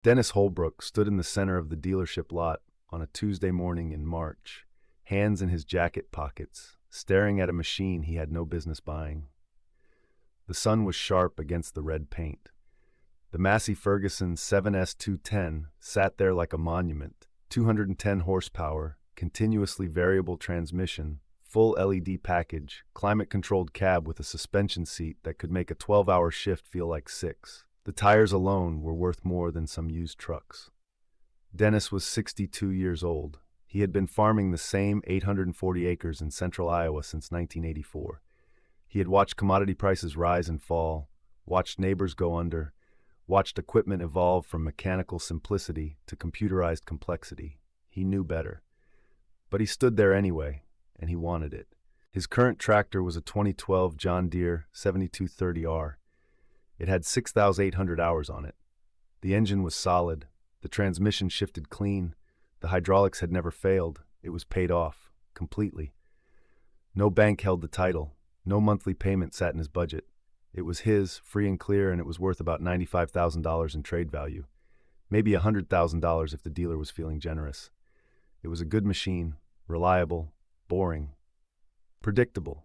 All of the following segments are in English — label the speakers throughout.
Speaker 1: Dennis Holbrook stood in the center of the dealership lot on a Tuesday morning in March, hands in his jacket pockets, staring at a machine he had no business buying. The sun was sharp against the red paint. The Massey Ferguson 7S210 sat there like a monument, 210 horsepower, continuously variable transmission, full LED package, climate-controlled cab with a suspension seat that could make a 12-hour shift feel like 6. The tires alone were worth more than some used trucks. Dennis was 62 years old. He had been farming the same 840 acres in central Iowa since 1984. He had watched commodity prices rise and fall, watched neighbors go under, watched equipment evolve from mechanical simplicity to computerized complexity. He knew better. But he stood there anyway, and he wanted it. His current tractor was a 2012 John Deere 7230R. It had 6,800 hours on it. The engine was solid. The transmission shifted clean. The hydraulics had never failed. It was paid off, completely. No bank held the title. No monthly payment sat in his budget. It was his, free and clear, and it was worth about $95,000 in trade value. Maybe $100,000 if the dealer was feeling generous. It was a good machine, reliable, boring, predictable.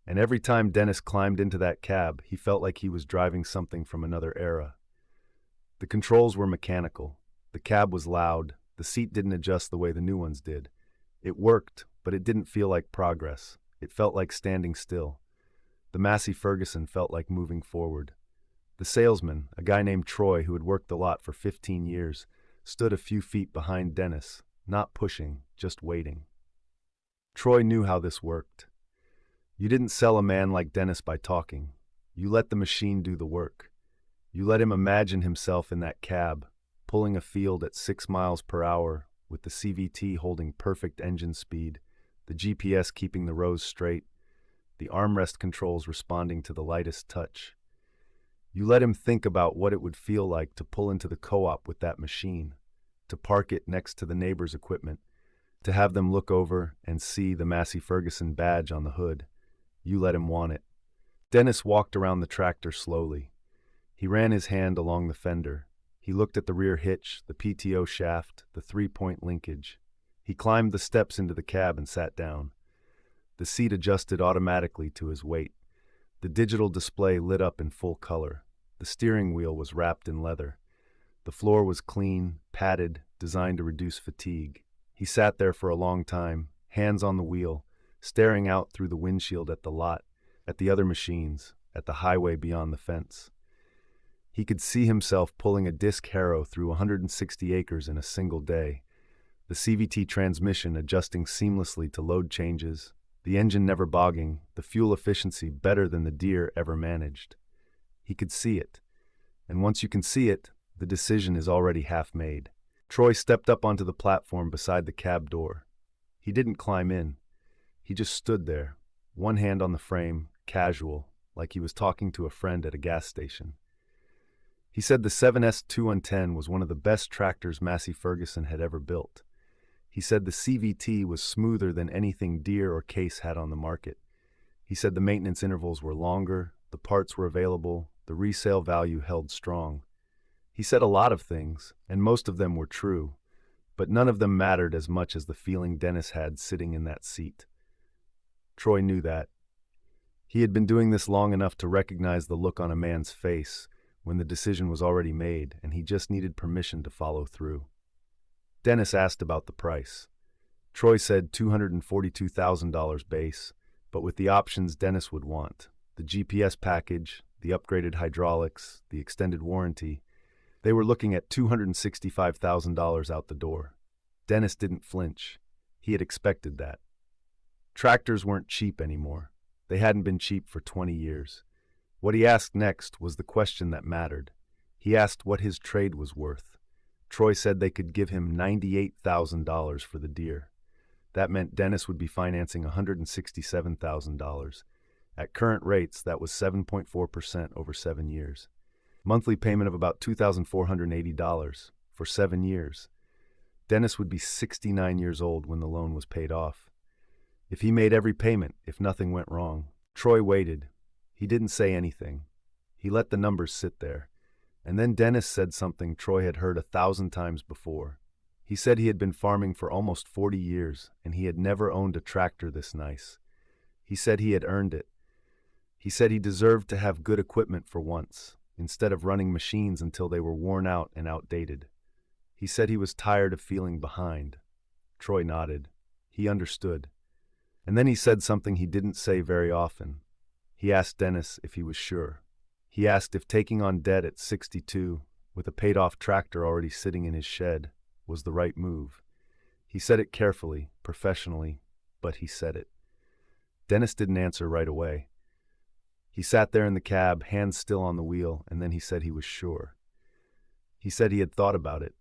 Speaker 1: And every time Dennis climbed into that cab, he felt like he was driving something from another era. The controls were mechanical. The cab was loud. The seat didn't adjust the way the new ones did. It worked, but it didn't feel like progress. It felt like standing still. The Massey Ferguson felt like moving forward. The salesman, a guy named Troy who had worked the lot for 15 years, stood a few feet behind Dennis, not pushing, just waiting. Troy knew how this worked. You didn't sell a man like Dennis by talking. You let the machine do the work. You let him imagine himself in that cab, pulling a field at 6 miles per hour, with the CVT holding perfect engine speed, the GPS keeping the rows straight, the armrest controls responding to the lightest touch. You let him think about what it would feel like to pull into the co-op with that machine, to park it next to the neighbor's equipment, to have them look over and see the Massey Ferguson badge on the hood. You let him want it. Dennis walked around the tractor slowly. He ran his hand along the fender. He looked at the rear hitch, the PTO shaft, the 3-point linkage. He climbed the steps into the cab and sat down. The seat adjusted automatically to his weight. The digital display lit up in full color. The steering wheel was wrapped in leather. The floor was clean, padded, designed to reduce fatigue. He sat there for a long time, hands on the wheel, staring out through the windshield at the lot, at the other machines, at the highway beyond the fence. He could see himself pulling a disc harrow through 160 acres in a single day, the CVT transmission adjusting seamlessly to load changes, the engine never bogging, the fuel efficiency better than the Deere ever managed. He could see it, and once you can see it, the decision is already half made. Troy stepped up onto the platform beside the cab door. He didn't climb in. He just stood there, one hand on the frame, casual, like he was talking to a friend at a gas station. He said the 7S210 was one of the best tractors Massey Ferguson had ever built. He said the CVT was smoother than anything Deere or Case had on the market. He said the maintenance intervals were longer, the parts were available, the resale value held strong. He said a lot of things, and most of them were true, but none of them mattered as much as the feeling Dennis had sitting in that seat. Troy knew that. He had been doing this long enough to recognize the look on a man's face when the decision was already made and he just needed permission to follow through. Dennis asked about the price. Troy said $242,000 base, but with the options Dennis would want, the GPS package, the upgraded hydraulics, the extended warranty, they were looking at $265,000 out the door. Dennis didn't flinch. He had expected that. Tractors weren't cheap anymore. They hadn't been cheap for 20 years. What he asked next was the question that mattered. He asked what his trade was worth. Troy said they could give him $98,000 for the Deere. That meant Dennis would be financing $167,000. At current rates, that was 7.4% over 7 years. Monthly payment of about $2,480 for 7 years. Dennis would be 69 years old when the loan was paid off. If he made every payment, if nothing went wrong. Troy waited. He didn't say anything. He let the numbers sit there. And then Dennis said something Troy had heard 1,000 times before. He said he had been farming for almost 40 years, and he had never owned a tractor this nice. He said he had earned it. He said he deserved to have good equipment for once, instead of running machines until they were worn out and outdated. He said he was tired of feeling behind. Troy nodded. He understood. And then he said something he didn't say very often. He asked Dennis if he was sure. He asked if taking on debt at 62, with a paid-off tractor already sitting in his shed, was the right move. He said it carefully, professionally, but he said it. Dennis didn't answer right away. He sat there in the cab, hands still on the wheel, and then he said he was sure. He said he had thought about it.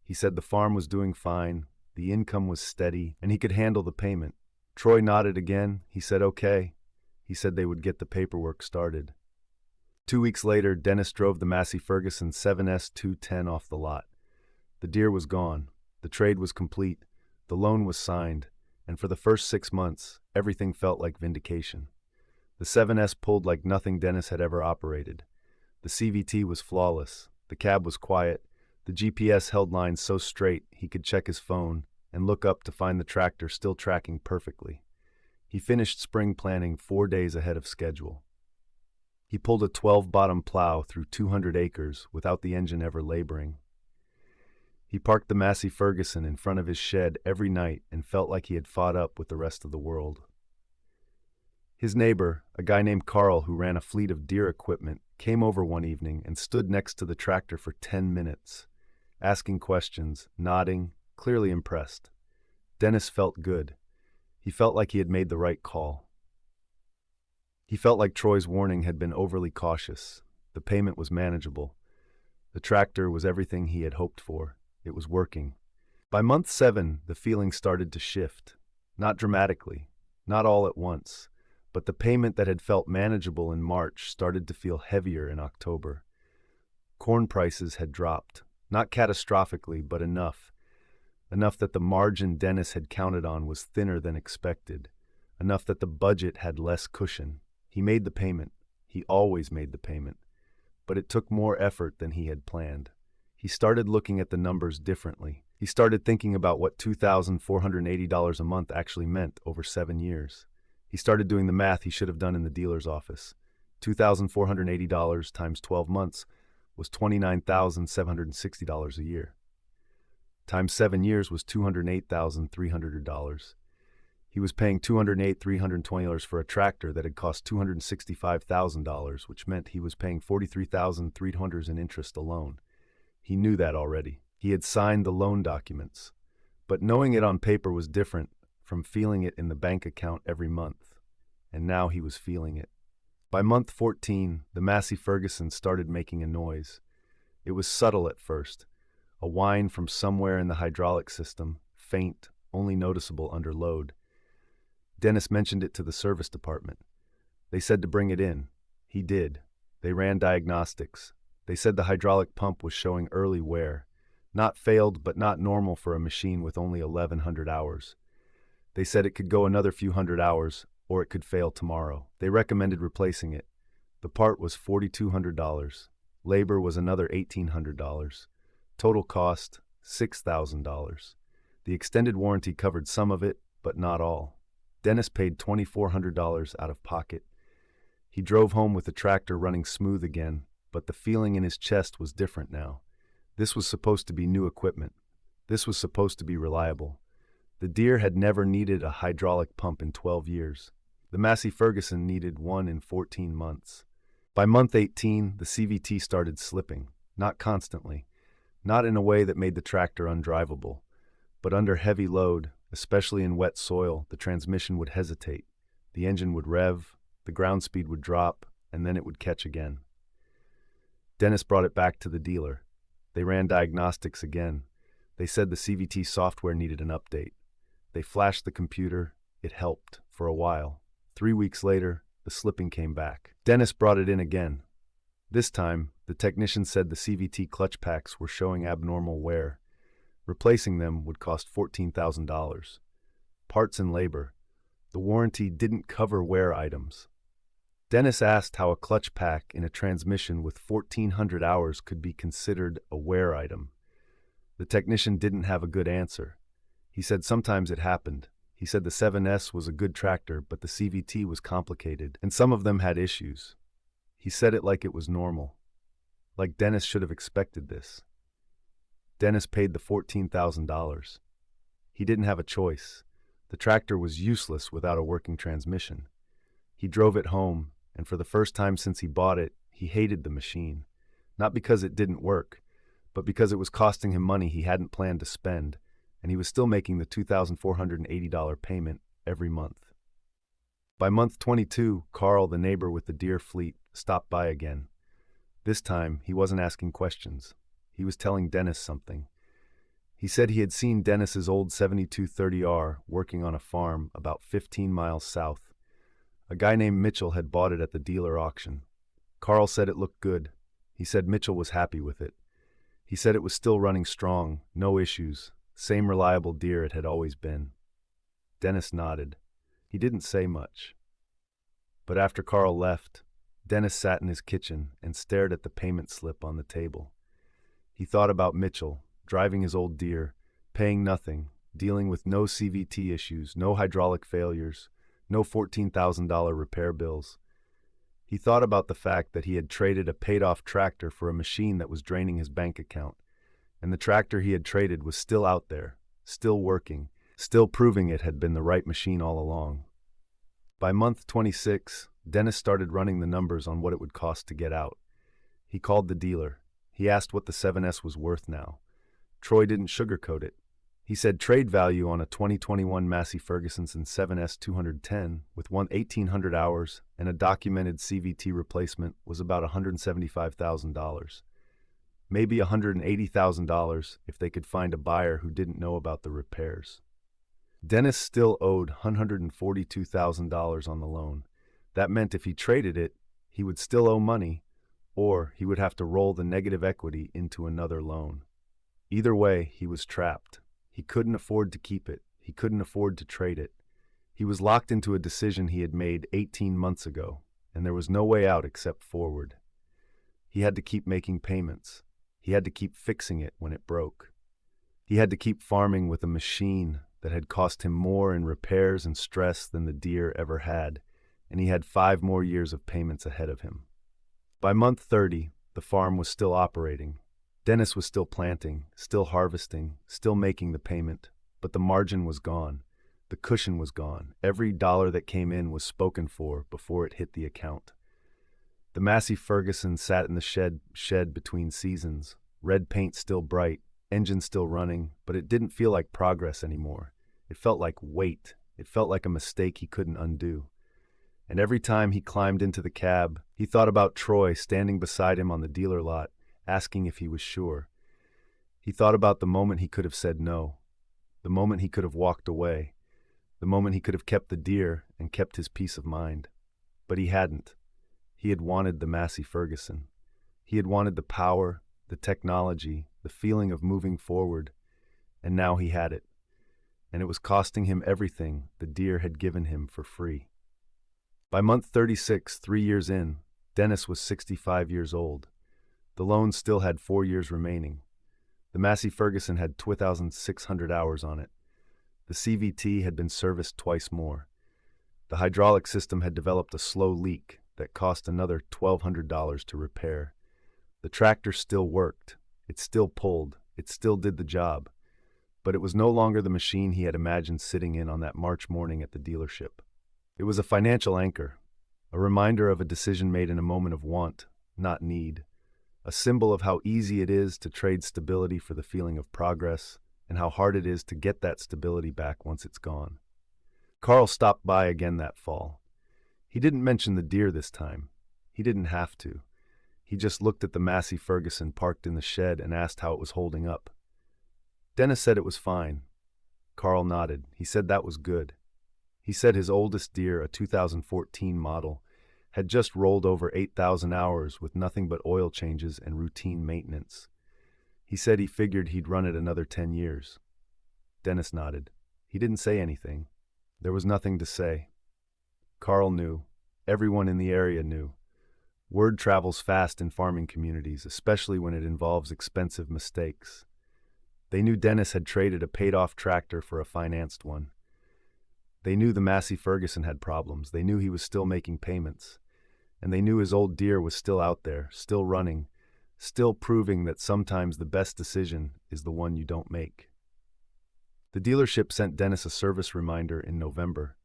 Speaker 1: He said the farm was doing fine, the income was steady, and he could handle the payment. Troy nodded again. He said okay. He said they would get the paperwork started. 2 weeks later, Dennis drove the Massey Ferguson 7S 210 off the lot. The Deere was gone. The trade was complete. The loan was signed. And for the first 6 months, everything felt like vindication. The 7S pulled like nothing Dennis had ever operated. The CVT was flawless. The cab was quiet. The GPS held lines so straight he could check his phone and look up to find the tractor still tracking perfectly. He finished spring planting 4 days ahead of schedule. He pulled a 12-bottom plow through 200 acres without the engine ever laboring. He parked the Massey Ferguson in front of his shed every night and felt like he had fought up with the rest of the world. His neighbor, a guy named Carl who ran a fleet of Deere equipment, came over one evening and stood next to the tractor for 10 minutes, asking questions, nodding, clearly impressed. Dennis felt good. He felt like he had made the right call. He felt like Troy's warning had been overly cautious. The payment was manageable. The tractor was everything he had hoped for. It was working. By month 7, the feeling started to shift. Not dramatically, not all at once, but the payment that had felt manageable in March started to feel heavier in October. Corn prices had dropped, not catastrophically, but enough that the margin Dennis had counted on was thinner than expected, enough that the budget had less cushion. He made the payment. He always made the payment. But it took more effort than he had planned. He started looking at the numbers differently. He started thinking about what $2,480 a month actually meant over 7 years. He started doing the math he should have done in the dealer's office. $2,480 times 12 months was $29,760 a year. Times 7 years was $208,300. He was paying $208,320 for a tractor that had cost $265,000, which meant he was paying $43,300 in interest alone. He knew that already. He had signed the loan documents. But knowing it on paper was different from feeling it in the bank account every month. And now he was feeling it. By month 14, the Massey Ferguson started making a noise. It was subtle at first, a whine from somewhere in the hydraulic system, faint, only noticeable under load. Dennis mentioned it to the service department. They said to bring it in. He did. They ran diagnostics. They said the hydraulic pump was showing early wear. Not failed, but not normal for a machine with only 1,100 hours. They said it could go another few hundred hours, or it could fail tomorrow. They recommended replacing it. The part was $4,200. Labor was another $1,800. Total cost, $6,000. The extended warranty covered some of it, but not all. Dennis paid $2,400 out of pocket. He drove home with the tractor running smooth again, but the feeling in his chest was different now. This was supposed to be new equipment. This was supposed to be reliable. The Deere had never needed a hydraulic pump in 12 years. The Massey Ferguson needed one in 14 months. By month 18, the CVT started slipping, not constantly, not in a way that made the tractor undrivable, but under heavy load, especially in wet soil, the transmission would hesitate. The engine would rev, the ground speed would drop, and then it would catch again. Dennis brought it back to the dealer. They ran diagnostics again. They said the CVT software needed an update. They flashed the computer. It helped, for a while. 3 weeks later, the slipping came back. Dennis brought it in again. This time, the technician said the CVT clutch packs were showing abnormal wear. Replacing them would cost $14,000. Parts and labor. The warranty didn't cover wear items. Dennis asked how a clutch pack in a transmission with 1,400 hours could be considered a wear item. The technician didn't have a good answer. He said sometimes it happened. He said the 7S was a good tractor, but the CVT was complicated, and some of them had issues. He said it like it was normal. Like Dennis should have expected this. Dennis paid the $14,000. He didn't have a choice. The tractor was useless without a working transmission. He drove it home, and for the first time since he bought it, he hated the machine. Not because it didn't work, but because it was costing him money he hadn't planned to spend, and he was still making the $2,480 payment every month. By month 22, Carl, the neighbor with the Deere fleet, stopped by again. This time, he wasn't asking questions. He was telling Dennis something. He said he had seen Dennis's old 7230R working on a farm about 15 miles south. A guy named Mitchell had bought it at the dealer auction. Carl said it looked good. He said Mitchell was happy with it. He said it was still running strong, no issues, same reliable Deere it had always been. Dennis nodded. He didn't say much. But after Carl left, Dennis sat in his kitchen and stared at the payment slip on the table. He thought about Mitchell, driving his old Deere, paying nothing, dealing with no CVT issues, no hydraulic failures, no $14,000 repair bills. He thought about the fact that he had traded a paid-off tractor for a machine that was draining his bank account, and the tractor he had traded was still out there, still working, still proving it had been the right machine all along. By month 26, Dennis started running the numbers on what it would cost to get out. He called the dealer. He asked what the 7S was worth now. Troy didn't sugarcoat it. He said trade value on a 2021 Massey Ferguson 7S 210 with 1,800 hours and a documented CVT replacement was about $175,000. Maybe $180,000 if they could find a buyer who didn't know about the repairs. Dennis still owed $142,000 on the loan. That meant if he traded it, he would still owe money, or he would have to roll the negative equity into another loan. Either way, he was trapped. He couldn't afford to keep it. He couldn't afford to trade it. He was locked into a decision he had made 18 months ago, and there was no way out except forward. He had to keep making payments. He had to keep fixing it when it broke. He had to keep farming with a machine that had cost him more in repairs and stress than the Deere ever had, and he had 5 more years of payments ahead of him. By month 30, the farm was still operating. Dennis was still planting, still harvesting, still making the payment, but the margin was gone. The cushion was gone. Every dollar that came in was spoken for before it hit the account. The Massey Ferguson sat in the shed between seasons, red paint still bright, engine still running, but it didn't feel like progress anymore. It felt like weight. It felt like a mistake he couldn't undo. And every time he climbed into the cab, he thought about Troy standing beside him on the dealer lot, asking if he was sure. He thought about the moment he could have said no, the moment he could have walked away, the moment he could have kept the Deere and kept his peace of mind. But he hadn't. He had wanted the Massey Ferguson. He had wanted the power, the technology, the feeling of moving forward, and now he had it. And it was costing him everything the Deere had given him for free. By month 36, 3 years in, Dennis was 65 years old. The loan still had 4 years remaining. The Massey Ferguson had 2,600 hours on it. The CVT had been serviced twice more. The hydraulic system had developed a slow leak that cost another $1,200 to repair. The tractor still worked. It still pulled. It still did the job. But it was no longer the machine he had imagined sitting in on that March morning at the dealership. It was a financial anchor, a reminder of a decision made in a moment of want, not need. A symbol of how easy it is to trade stability for the feeling of progress, and how hard it is to get that stability back once it's gone. Carl stopped by again that fall. He didn't mention the Deere this time. He didn't have to. He just looked at the Massey Ferguson parked in the shed and asked how it was holding up. Dennis said it was fine. Carl nodded. He said that was good. He said his oldest Deere, a 2014 model, had just rolled over 8,000 hours with nothing but oil changes and routine maintenance. He said he figured he'd run it another 10 years. Dennis nodded. He didn't say anything. There was nothing to say. Carl knew. Everyone in the area knew. Word travels fast in farming communities, especially when it involves expensive mistakes. They knew Dennis had traded a paid-off tractor for a financed one. They knew the Massey Ferguson had problems. They knew he was still making payments. And they knew his old Deere was still out there, still running, still proving that sometimes the best decision is the one you don't make. The dealership sent Dennis a service reminder in November.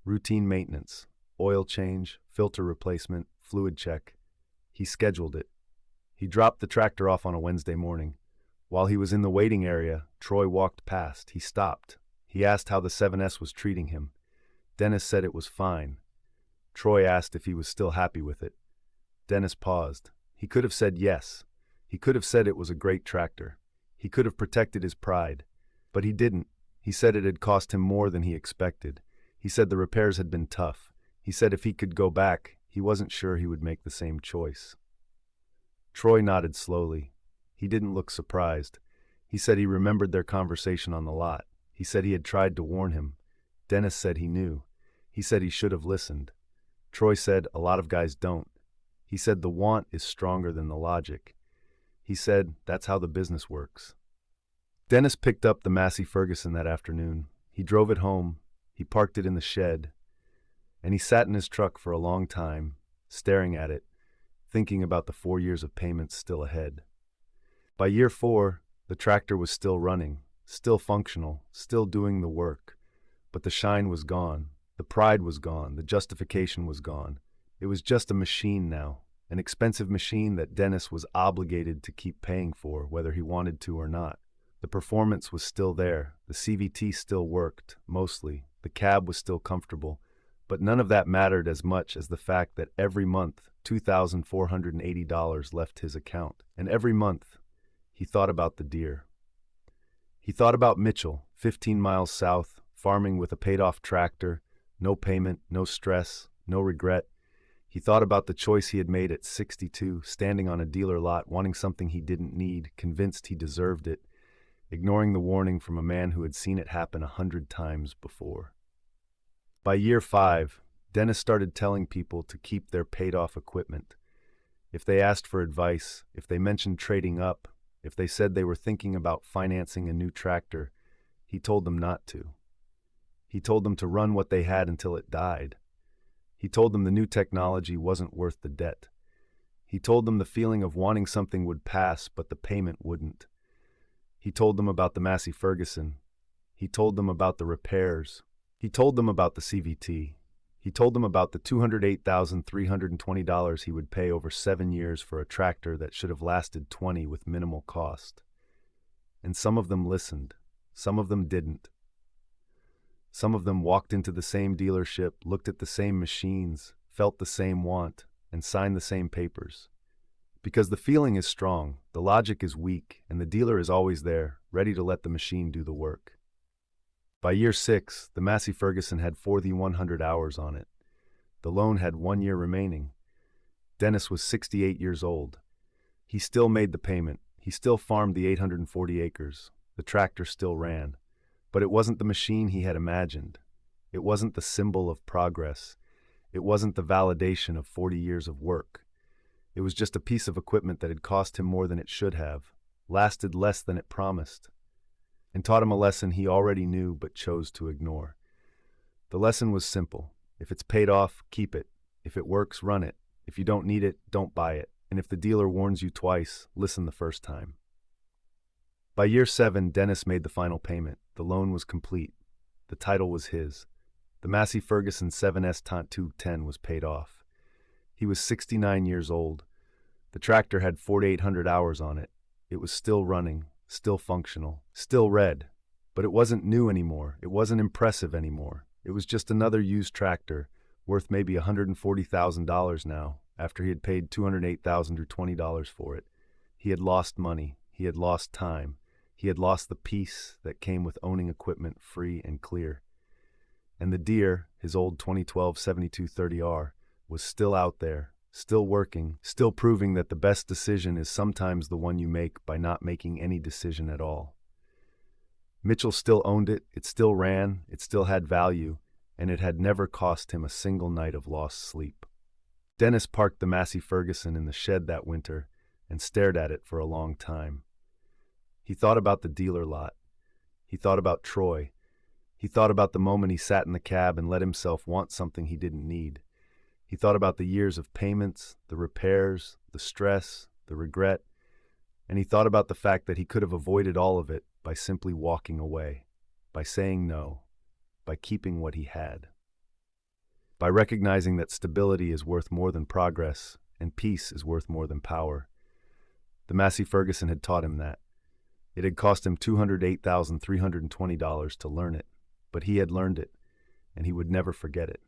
Speaker 1: Routine maintenance, oil change, filter replacement, fluid check. He scheduled it. He dropped the tractor off on a Wednesday morning. While he was in the waiting area, Troy walked past. He stopped. He asked how the 7S was treating him. Dennis said it was fine. Troy asked if he was still happy with it. Dennis paused. He could have said yes. He could have said it was a great tractor. He could have protected his pride. But he didn't. He said it had cost him more than he expected. He said the repairs had been tough. He said if he could go back, he wasn't sure he would make the same choice. Troy nodded slowly. He didn't look surprised. He said he remembered their conversation on the lot. He said he had tried to warn him. Dennis said he knew. He said he should have listened. Troy said a lot of guys don't. He said the want is stronger than the logic. He said that's how the business works. Dennis picked up the Massey Ferguson that afternoon. He drove it home. He parked it in the shed. And he sat in his truck for a long time, staring at it, thinking about the 4 years of payments still ahead. By year 4, the tractor was still running, still functional, still doing the work. But the shine was gone, the pride was gone, the justification was gone. It was just a machine now, an expensive machine that Dennis was obligated to keep paying for, whether he wanted to or not. The performance was still there, the CVT still worked, mostly, the cab was still comfortable, but none of that mattered as much as the fact that every month, $2,480 left his account, and every month, he thought about the Deere. He thought about Mitchell, 15 miles south, farming with a paid-off tractor, no payment, no stress, no regret. He thought about the choice he had made at 62, standing on a dealer lot, wanting something he didn't need, convinced he deserved it, ignoring the warning from a man who had seen it happen 100 times before. By year 5, Dennis started telling people to keep their paid-off equipment. If they asked for advice, if they mentioned trading up, if they said they were thinking about financing a new tractor, he told them not to. He told them to run what they had until it died. He told them the new technology wasn't worth the debt. He told them the feeling of wanting something would pass, but the payment wouldn't. He told them about the Massey Ferguson. He told them about the repairs. He told them about the CVT. He told them about the $208,320 he would pay over 7 years for a tractor that should have lasted 20 with minimal cost. And some of them listened. Some of them didn't. Some of them walked into the same dealership, looked at the same machines, felt the same want, and signed the same papers. Because the feeling is strong, the logic is weak, and the dealer is always there, ready to let the machine do the work. By year 6, the Massey Ferguson had 4,100 hours on it. The loan had 1 year remaining. Dennis was 68 years old. He still made the payment. He still farmed the 840 acres. The tractor still ran. But it wasn't the machine he had imagined. It wasn't the symbol of progress. It wasn't the validation of 40 years of work. It was just a piece of equipment that had cost him more than it should have, lasted less than it promised, and taught him a lesson he already knew but chose to ignore. The lesson was simple. If it's paid off, keep it. If it works, run it. If you don't need it, don't buy it. And if the dealer warns you twice, listen the first time. By year 7, Dennis made the final payment. The loan was complete. The title was his. The Massey Ferguson 7S Tant 210 was paid off. He was 69 years old. The tractor had 4,800 hours on it. It was still running, still functional, still red. But it wasn't new anymore. It wasn't impressive anymore. It was just another used tractor, worth maybe $140,000 now, after he had paid $208,020 for it. He had lost money. He had lost time. He had lost the peace that came with owning equipment free and clear. And the Deere, his old 2012 7230R, was still out there, still working, still proving that the best decision is sometimes the one you make by not making any decision at all. Mitchell still owned it, it still ran, it still had value, and it had never cost him a single night of lost sleep. Dennis parked the Massey Ferguson in the shed that winter and stared at it for a long time. He thought about the dealer lot. He thought about Troy. He thought about the moment he sat in the cab and let himself want something he didn't need. He thought about the years of payments, the repairs, the stress, the regret, and he thought about the fact that he could have avoided all of it by simply walking away, by saying no, by keeping what he had, by recognizing that stability is worth more than progress and peace is worth more than power. The Massey Ferguson had taught him that. It had cost him $208,320 to learn it, but he had learned it, and he would never forget it.